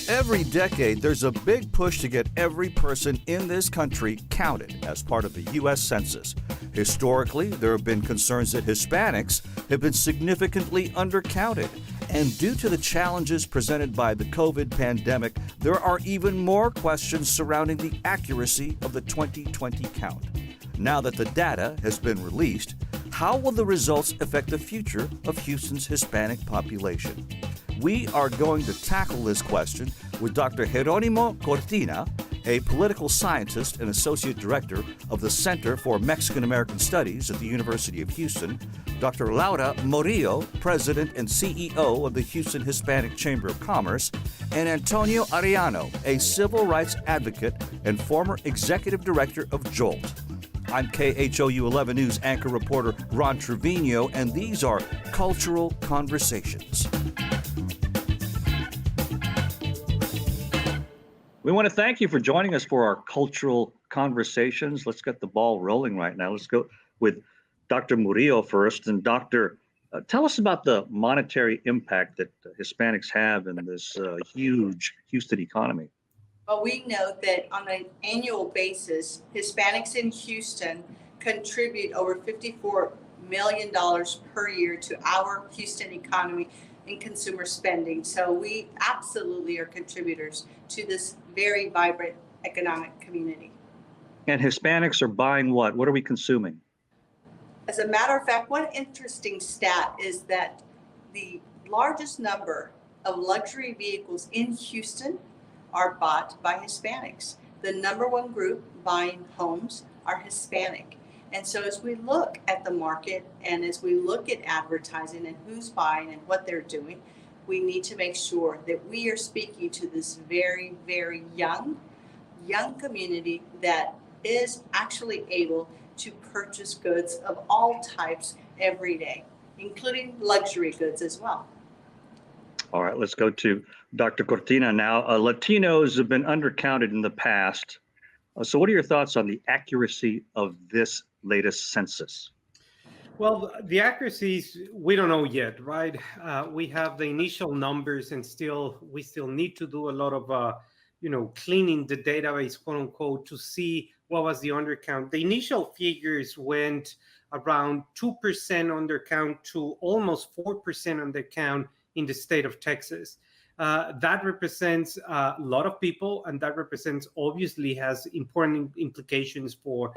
Every decade, there's a big push to get every person in this country counted as part of the U.S. Census. Historically, there have been concerns that Hispanics have been significantly undercounted. And due to the challenges presented by the COVID pandemic, there are even more questions surrounding the accuracy of the 2020 count. Now that the data has been released, how will the results affect the future of Houston's Hispanic population? We are going to tackle this question with Dr. Jeronimo Cortina, a political scientist and associate director of the Center for Mexican American Studies at the University of Houston, Dr. Laura Murillo, president and CEO of the Houston Hispanic Chamber of Commerce, and Antonio Arellano, a civil rights advocate and former executive director of JOLT. I'm KHOU 11 News anchor reporter Ron Trevino, and these are Cultural Conversations. We want to thank you for joining us for our Cultural Conversations. Let's get the ball rolling right now. Let's go with Dr. Murillo first. And Doctor, tell us about the monetary impact that Hispanics have in this huge Houston economy. Well, we know that on an annual basis, Hispanics in Houston contribute over $54 million per year to our Houston economy in consumer spending. So we absolutely are contributors to this very vibrant economic community. And Hispanics are buying what? What are we consuming? As a matter of fact, one interesting stat is that the largest number of luxury vehicles in Houston are bought by Hispanics. The number one group buying homes are Hispanic. And so as we look at the market and as we look at advertising and who's buying and what they're doing, we need to make sure that we are speaking to this very, very young community that is actually able to purchase goods of all types every day, including luxury goods as well. All right, let's go to Dr. Cortina now. Latinos have been undercounted in the past. So what are your thoughts on the accuracy of this latest census? Well, the accuracies, we don't know yet, right? We have the initial numbers and we still need to do a lot of, cleaning the database, quote unquote, to see what was the undercount. The initial figures went around 2% undercount to almost 4% undercount in the state of Texas. That represents a lot of people, and that represents obviously has important implications for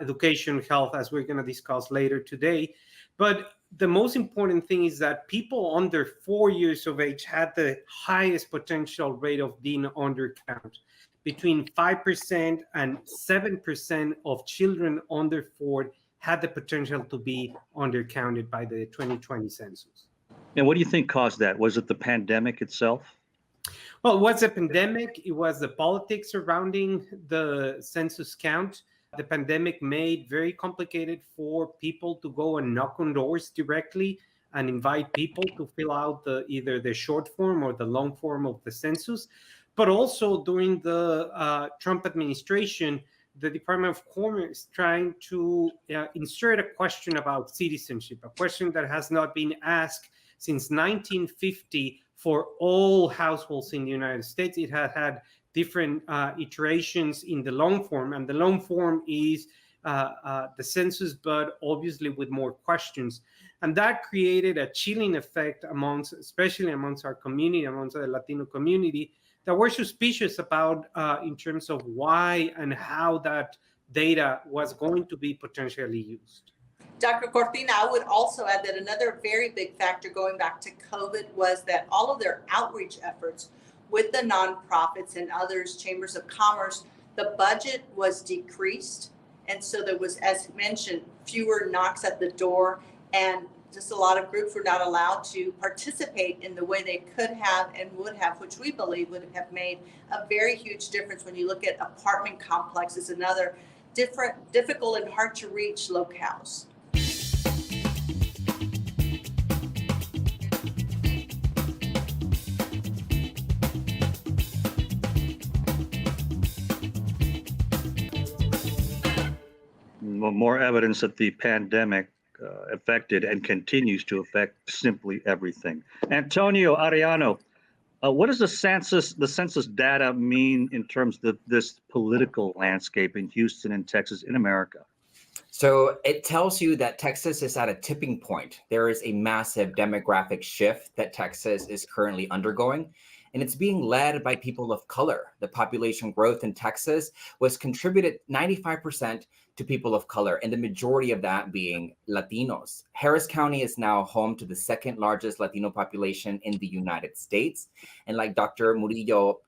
education, health, as we're going to discuss later today. But the most important thing is that people under 4 years of age had the highest potential rate of being undercount. Between 5% and 7% of children under 4 had the potential to be undercounted by the 2020 census. And what do you think caused that? Was it the pandemic itself? Well, it was a pandemic. It was the politics surrounding the census count. The pandemic made very complicated for people to go and knock on doors directly and invite people to fill out either the short form or the long form of the census. But also during the Trump administration, the Department of Commerce trying to insert a question about citizenship, a question that has not been asked since 1950 for all households in the United States. It had different iterations in the long form, and the long form is the census, but obviously with more questions. And that created a chilling effect especially amongst our community, amongst the Latino community, that we're suspicious about in terms of why and how that data was going to be potentially used. Dr. Cortina, I would also add that another very big factor going back to COVID was that all of their outreach efforts with the nonprofits and others, chambers of commerce, the budget was decreased. And so there was, as mentioned, fewer knocks at the door, and just a lot of groups were not allowed to participate in the way they could have and would have, which we believe would have made a very huge difference when you look at apartment complexes and other difficult and hard to reach locales. More evidence that the pandemic affected and continues to affect simply everything. Antonio Arellano, What does the census data mean in terms of this political landscape in Houston and Texas in America? So it tells you that Texas is at a tipping point. There is a massive demographic shift that Texas is currently undergoing, and it's being led by people of color. The population growth in Texas was contributed 95% to people of color, and the majority of that being Latinos. Harris County is now home to the second largest Latino population in the United States. And like Dr. Murillo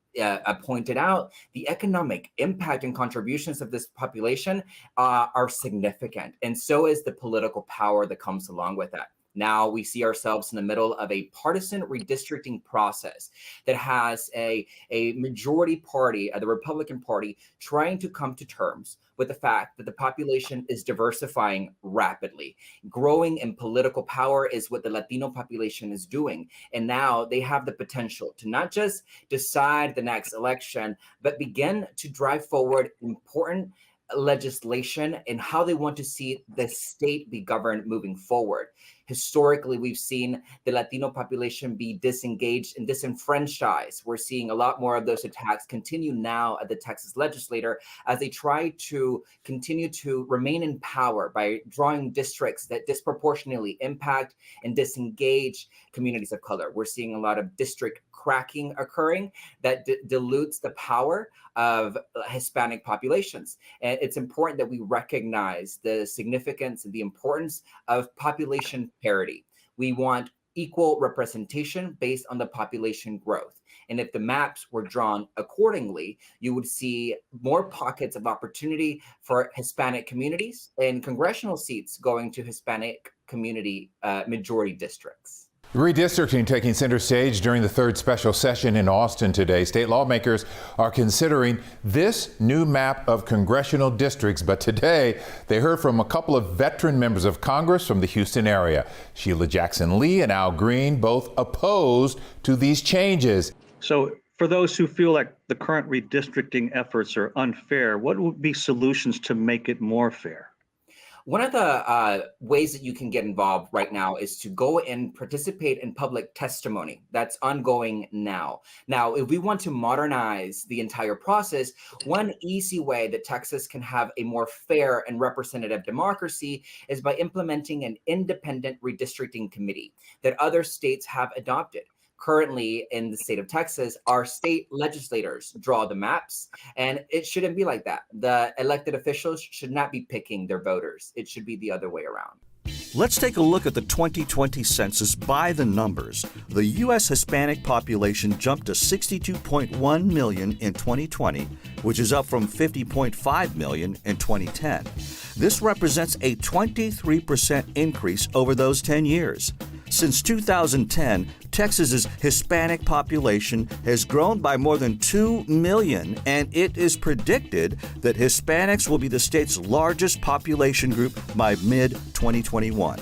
pointed out, the economic impact and contributions of this population are significant, and so is the political power that comes along with that. Now we see ourselves in the middle of a partisan redistricting process that has a majority party, the Republican Party, trying to come to terms with the fact that the population is diversifying rapidly. Growing in political power is what the Latino population is doing. And now they have the potential to not just decide the next election, but begin to drive forward important legislation and how they want to see the state be governed moving forward. Historically, we've seen the Latino population be disengaged and disenfranchised. We're seeing a lot more of those attacks continue now at the Texas legislature as they try to continue to remain in power by drawing districts that disproportionately impact and disengage communities of color. We're seeing a lot of district cracking occurring that dilutes the power of Hispanic populations. And it's important that we recognize the significance and the importance of population parity. We want equal representation based on the population growth. And if the maps were drawn accordingly, you would see more pockets of opportunity for Hispanic communities and congressional seats going to Hispanic community majority districts. Redistricting taking center stage during the third special session in Austin today. State lawmakers are considering this new map of congressional districts, but today they heard from a couple of veteran members of Congress from the Houston area. Sheila Jackson Lee and Al Green both opposed to these changes. So for those who feel like the current redistricting efforts are unfair, what would be solutions to make it more fair? One of the ways that you can get involved right now is to go and participate in public testimony. That's ongoing now. Now, if we want to modernize the entire process, one easy way that Texas can have a more fair and representative democracy is by implementing an independent redistricting committee that other states have adopted. Currently in the state of Texas, our state legislators draw the maps, and it shouldn't be like that. The elected officials should not be picking their voters. It should be the other way around. Let's take a look at the 2020 census by the numbers. The U.S. Hispanic population jumped to 62.1 million in 2020, which is up from 50.5 million in 2010. This represents a 23% increase over those 10 years. Since 2010, Texas's Hispanic population has grown by more than 2 million, and it is predicted that Hispanics will be the state's largest population group by mid-2021.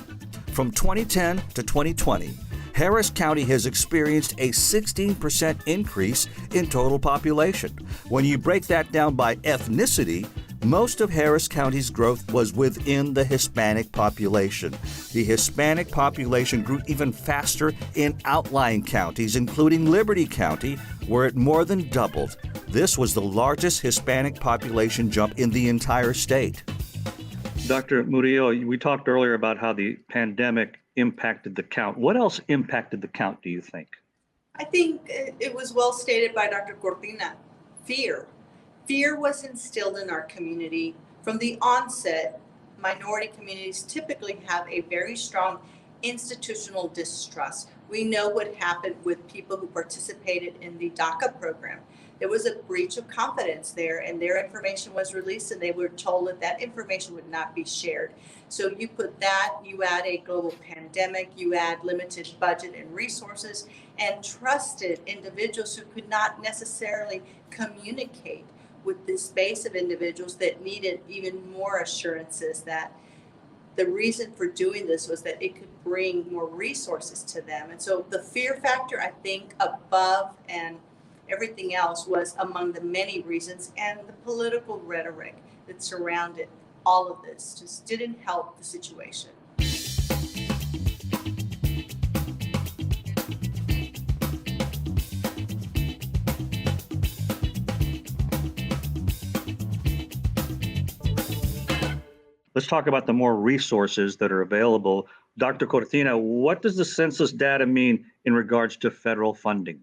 From 2010 to 2020, Harris County has experienced a 16% increase in total population. When you break that down by ethnicity, most of Harris County's growth was within the Hispanic population. The Hispanic population grew even faster in outlying counties, including Liberty County, where it more than doubled. This was the largest Hispanic population jump in the entire state. Dr. Murillo, we talked earlier about how the pandemic impacted the count. What else impacted the count, do you think? I think it was well stated by Dr. Cortina. Fear. Fear was instilled in our community from the onset. Minority communities typically have a very strong institutional distrust. We know what happened with people who participated in the DACA program. There was a breach of confidence there, and their information was released, and they were told that that information would not be shared. So you put that, you add a global pandemic, you add limited budget and resources, and trusted individuals who could not necessarily communicate with this base of individuals that needed even more assurances that the reason for doing this was that it could bring more resources to them. And so the fear factor, I think, above and everything else was among the many reasons, and the political rhetoric that surrounded all of this just didn't help the situation. Let's talk about the more resources that are available. Dr. Cortina, what does the census data mean in regards to federal funding?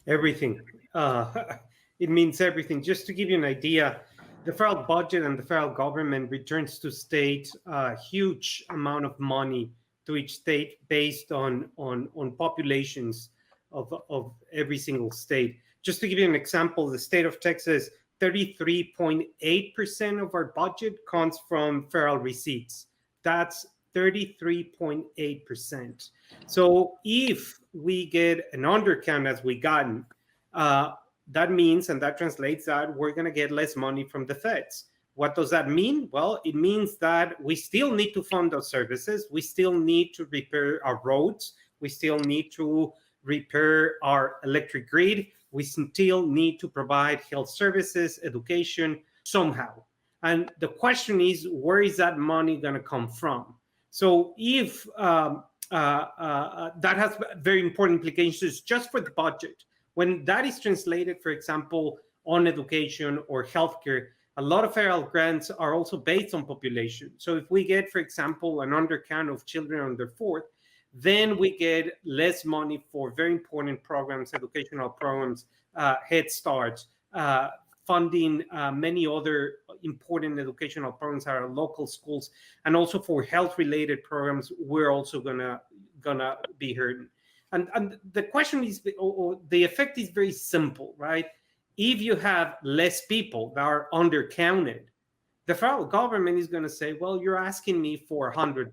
Everything. It means everything. Just to give you an idea, the federal budget and the federal government returns to state a huge amount of money to each state based on populations of every single state. Just to give you an example, the state of Texas, 33.8% of our budget comes from federal receipts. That's 33.8%. So if we get an undercount as we gotten, that means, and that translates that we're going to get less money from the feds. What does that mean? Well, it means that we still need to fund those services. We still need to repair our roads. We still need to repair our electric grid. We still need to provide health services, education, somehow. And the question is, where is that money going to come from? So if that has very important implications just for the budget. When that is translated, for example, on education or healthcare, a lot of federal grants are also based on population. So if we get, for example, an undercount of children under 4, then we get less money for very important programs, educational programs, Head Start, funding many other important educational programs at our local schools, and also for health-related programs, we're also gonna be hurting. And the question is, or the effect is very simple, right? If you have less people that are undercounted, the federal government is going to say, well, you're asking me for $100,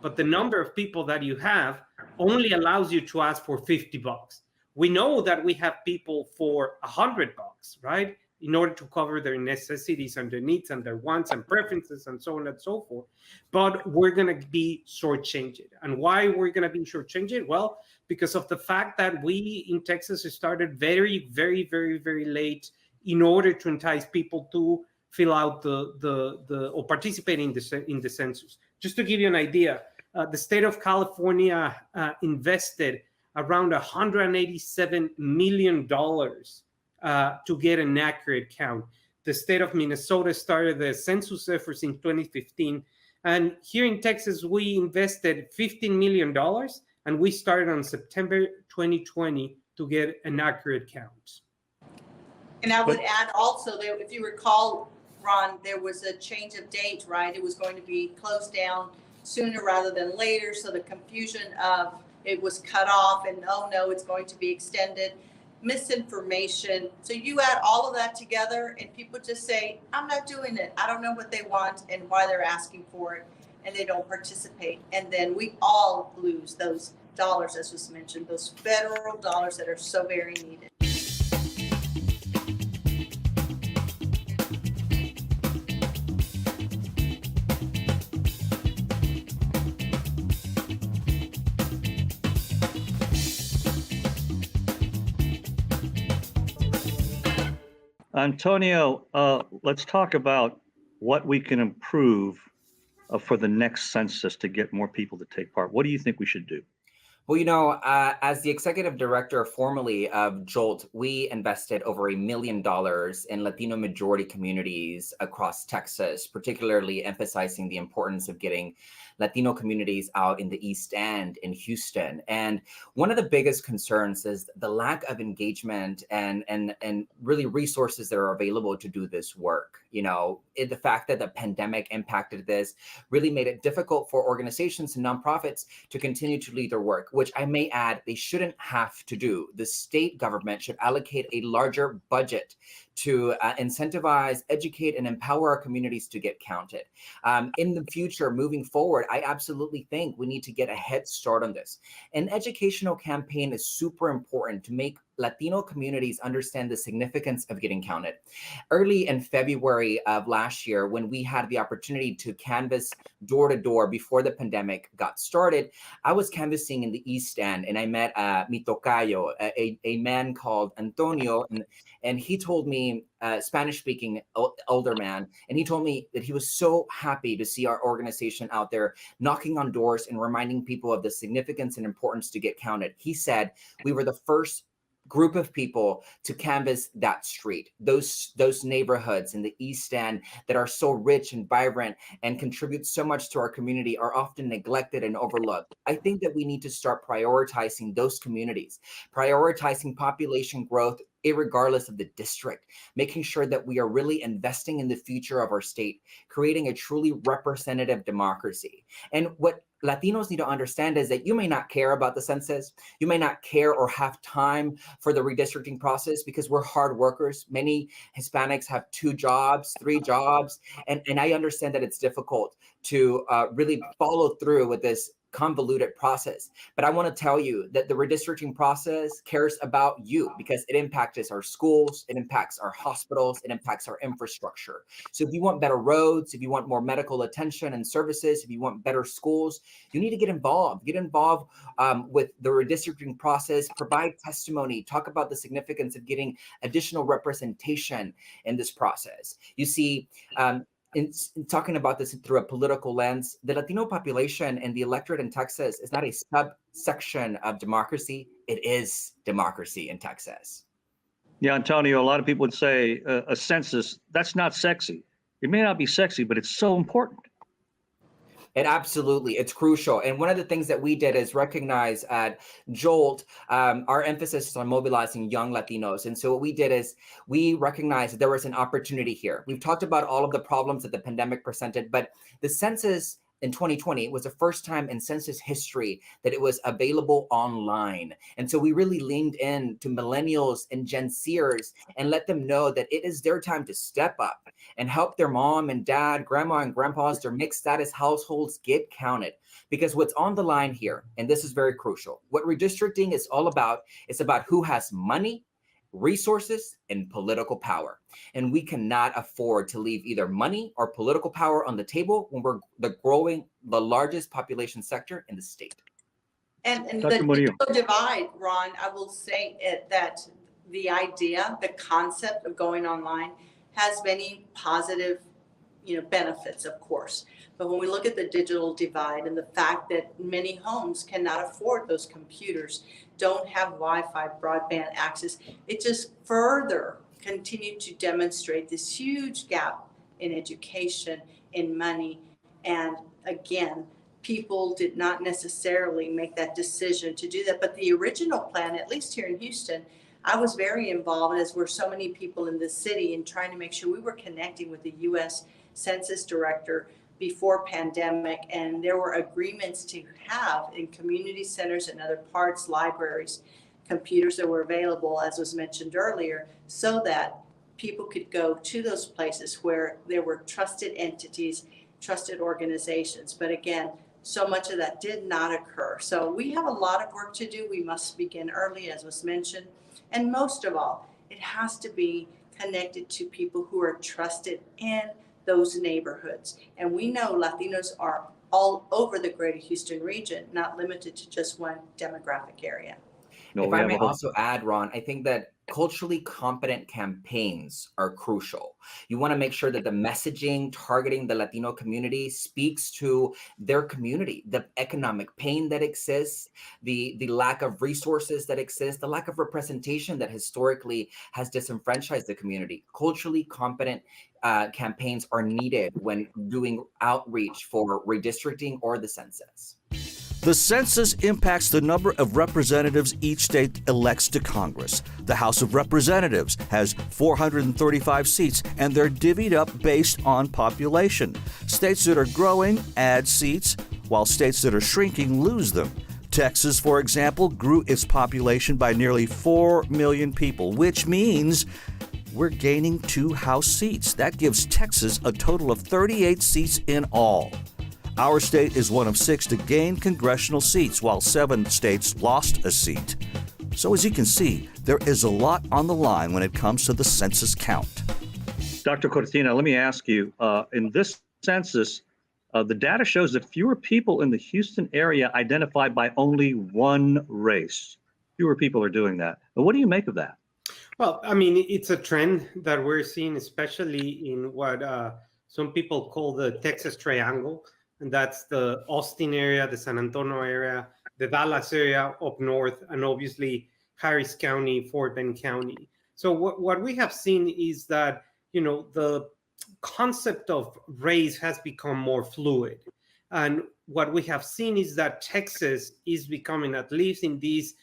but the number of people that you have only allows you to ask for $50. We know that we have people for $100, right? In order to cover their necessities and their needs and their wants and preferences and so on and so forth. But we're going to be shortchanged. And why we're going to be shortchanged? Well, because of the fact that we in Texas started very, very, very, very late in order to entice people to fill out or participate in the census. Just to give you an idea, the state of California invested around $187 million to get an accurate count. The state of Minnesota started the census efforts in 2015. And here in Texas, we invested $15 million, and we started on September 2020 to get an accurate count. And I would add also that if you recall, Ron, there was a change of date, right? It was going to be closed down sooner rather than later. So the confusion of it was cut off and, oh no, it's going to be extended. Misinformation. So you add all of that together and people just say, I'm not doing it. I don't know what they want and why they're asking for it, and they don't participate. And then we all lose those dollars, as was mentioned, those federal dollars that are so very needed. Antonio, let's talk about what we can improve for the next census to get more people to take part. What do you think we should do? Well, as the executive director formerly of JOLT, we invested over $1 million in Latino majority communities across Texas, particularly emphasizing the importance of getting Latino communities out in the East End in Houston. And one of the biggest concerns is the lack of engagement and really resources that are available to do this work. The fact that the pandemic impacted this really made it difficult for organizations and nonprofits to continue to lead their work, which I may add, they shouldn't have to do. The state government should allocate a larger budget to incentivize, educate, and empower our communities to get counted. In the future, moving forward, I absolutely think we need to get a head start on this. An educational campaign is super important to make Latino communities understand the significance of getting counted. Early in February of last year, when we had the opportunity to canvass door to door before the pandemic got started, I was canvassing in the East End, and I met mi tocayo, a man called Antonio, and he told me, Spanish-speaking older man, and he told me that he was so happy to see our organization out there knocking on doors and reminding people of the significance and importance to get counted. He said we were the first group of people to canvass that street, those neighborhoods in the East End that are so rich and vibrant and contribute so much to our community are often neglected and overlooked. I think that we need to start prioritizing those communities, prioritizing population growth irregardless of the district, making sure that we are really investing in the future of our state, creating a truly representative democracy. And what Latinos need to understand is that you may not care about the census, you may not care or have time for the redistricting process because we're hard workers. Many Hispanics have 2 jobs, 3 jobs, and I understand that it's difficult to really follow through with this convoluted process. But I want to tell you that the redistricting process cares about you because it impacts our schools, it impacts our hospitals, it impacts our infrastructure. So if you want better roads, if you want more medical attention and services, if you want better schools, you need to get involved. Get involved with the redistricting process, provide testimony, talk about the significance of getting additional representation in this process. You see, in talking about this through a political lens, the Latino population and the electorate in Texas is not a subsection of democracy. It is democracy in Texas. Yeah, Antonio, a lot of people would say a census, that's not sexy. It may not be sexy, but it's so important. It absolutely, it's crucial. And one of the things that we did is recognize at Jolt, our emphasis is on mobilizing young Latinos. And so what we did is we recognized that there was an opportunity here. We've talked about all of the problems that the pandemic presented, but the census in 2020 was the first time in census history that it was available online. And so we really leaned in to millennials and Gen Zers and let them know that it is their time to step up and help their mom and dad, grandma and grandpas, their mixed status households get counted. Because what's on the line here, and this is very crucial, what redistricting is all about, is about who has money, resources, and political power. And we cannot afford to leave either money or political power on the table when we're growing the largest population sector in the state. And the digital divide, Ron, I will say that the idea, the concept of going online has many positive, benefits, of course. But when we look at the digital divide and the fact that many homes cannot afford those computers, don't have Wi-Fi, broadband access, it just further continued to demonstrate this huge gap in education, in money. And again, people did not necessarily make that decision to do that. But the original plan, at least here in Houston, I was very involved, as were so many people in the city, in trying to make sure we were connecting with the U.S. Census Director before pandemic, and there were agreements to have in community centers and other parts, libraries, computers that were available, as was mentioned earlier, so that people could go to those places where there were trusted entities, trusted organizations. But again, so much of that did not occur. So we have a lot of work to do. We must begin early, as was mentioned. And most of all, it has to be connected to people who are trusted in those neighborhoods. And we know Latinos are all over the greater Houston region, not limited to just one demographic area. No, if I may also add, Ron, I think that culturally competent campaigns are crucial. You want to make sure that the messaging targeting the Latino community speaks to their community, the economic pain that exists, the lack of resources that exist, the lack of representation that historically has disenfranchised the community. Culturally competent campaigns are needed when doing outreach for redistricting or the census. The census impacts the number of representatives each state elects to Congress. The House of Representatives has 435 seats, and they're divvied up based on population. States that are growing add seats, while states that are shrinking lose them. Texas, for example, grew its population by nearly 4 million people, which means we're gaining 2 House seats. That gives Texas a total of 38 seats in all. Our state is one of 6 to gain congressional seats, while 7 states lost a seat. So as you can see, there is a lot on the line when it comes to the census count. Dr. Cortina, let me ask you, in this census, the data shows that fewer people in the Houston area identify by only one race. Fewer people are doing that. But what do you make of that? Well, I mean, it's a trend that we're seeing, especially in what some people call the Texas Triangle. And that's the Austin area, the San Antonio area, the Dallas area up north, and obviously Harris County, Fort Bend County. So what we have seen is that, the concept of race has become more fluid. And what we have seen is that Texas is becoming, at least in these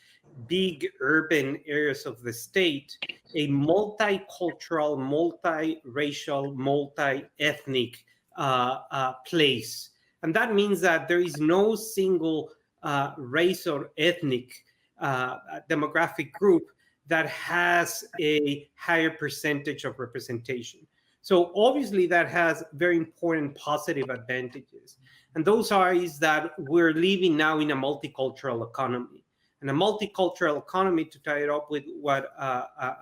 big urban areas of the state, a multicultural, multiracial, multi-ethnic place. And that means that there is no single race or ethnic demographic group that has a higher percentage of representation. So obviously that has very important positive advantages. And those is that we're living now in a multicultural economy. And a multicultural economy, to tie it up with what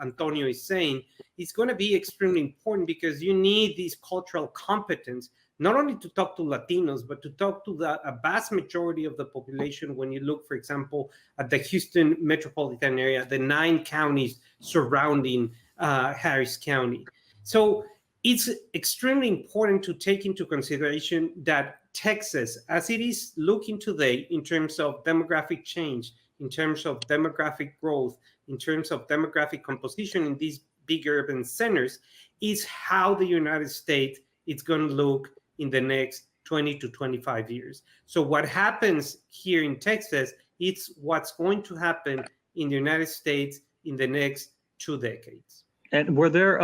Antonio is saying, is going to be extremely important because you need this cultural competence, not only to talk to Latinos, but to talk to a vast majority of the population. When you look, for example, at the Houston metropolitan area, the 9 counties surrounding Harris County. So it's extremely important to take into consideration that Texas, as it is looking today in terms of demographic change, in terms of demographic growth, in terms of demographic composition in these big urban centers, is how the United States is going to look in the next 20 to 25 years. So what happens here in Texas, it's what's going to happen in the United States in the next 2 decades. And were there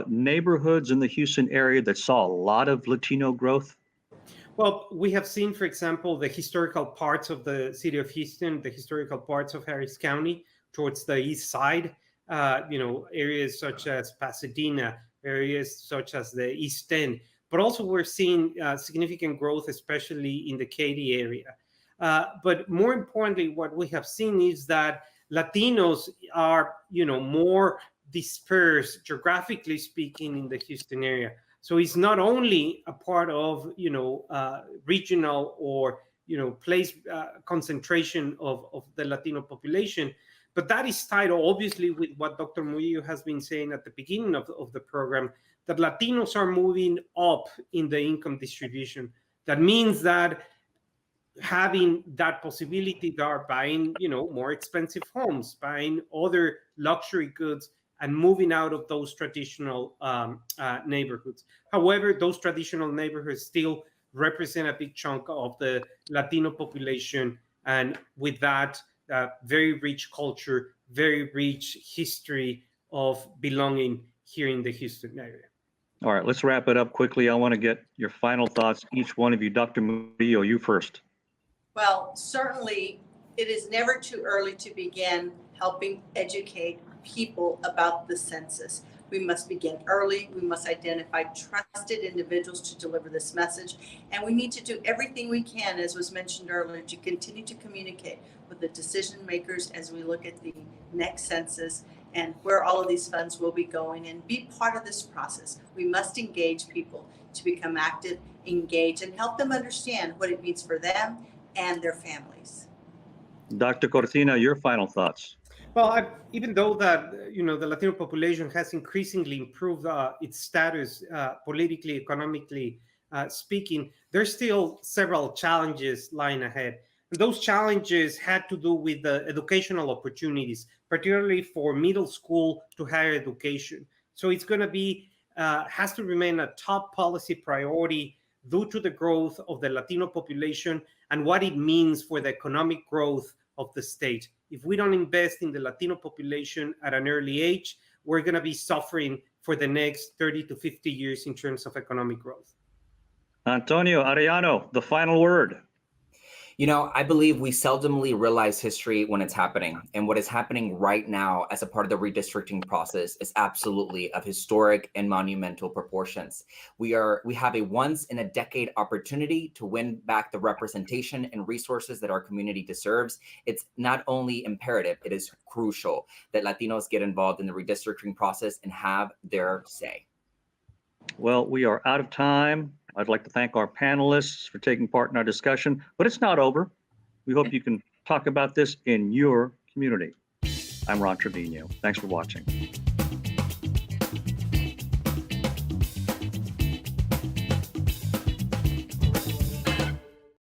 neighborhoods in the Houston area that saw a lot of Latino growth? Well, we have seen, for example, the historical parts of the city of Houston, the historical parts of Harris County towards the east side, areas such as Pasadena, areas such as the East End. But also we're seeing significant growth, especially in the Katy area. But more importantly, what we have seen is that Latinos are, more dispersed, geographically speaking, in the Houston area. So it's not only a part of, regional or, place concentration of the Latino population, but that is tied obviously with what Dr. Murillo has been saying at the beginning of the program, that Latinos are moving up in the income distribution. That means that having that possibility, they are buying, more expensive homes, buying other luxury goods, and moving out of those traditional neighborhoods. However, those traditional neighborhoods still represent a big chunk of the Latino population, and with that, very rich culture, very rich history of belonging here in the Houston area. All right, let's wrap it up quickly. I want to get your final thoughts, each one of you. Dr. Murillo, you first. Well, certainly it is never too early to begin helping educate people about the census. We must begin early. We must identify trusted individuals to deliver this message. And we need to do everything we can, as was mentioned earlier, to continue to communicate with the decision makers as we look at the next census and where all of these funds will be going, and be part of this process. We must engage people to become active, engage, and help them understand what it means for them and their families. Dr. Cortina, your final thoughts. Well, even though that the Latino population has increasingly improved its status politically, economically speaking, there's still several challenges lying ahead. And those challenges had to do with the educational opportunities, particularly for middle school to higher education. So it's going to be has to remain a top policy priority due to the growth of the Latino population and what it means for the economic growth of the state. If we don't invest in the Latino population at an early age, we're going to be suffering for the next 30 to 50 years in terms of economic growth. Antonio Arellano, the final word. I believe we seldomly realize history when it's happening. And what is happening right now as a part of the redistricting process is absolutely of historic and monumental proportions. We have a once in a decade opportunity to win back the representation and resources that our community deserves. It's not only imperative, it is crucial that Latinos get involved in the redistricting process and have their say. Well, we are out of time. I'd like to thank our panelists for taking part in our discussion, but it's not over. We hope you can talk about this in your community. I'm Ron Trevino. Thanks for watching.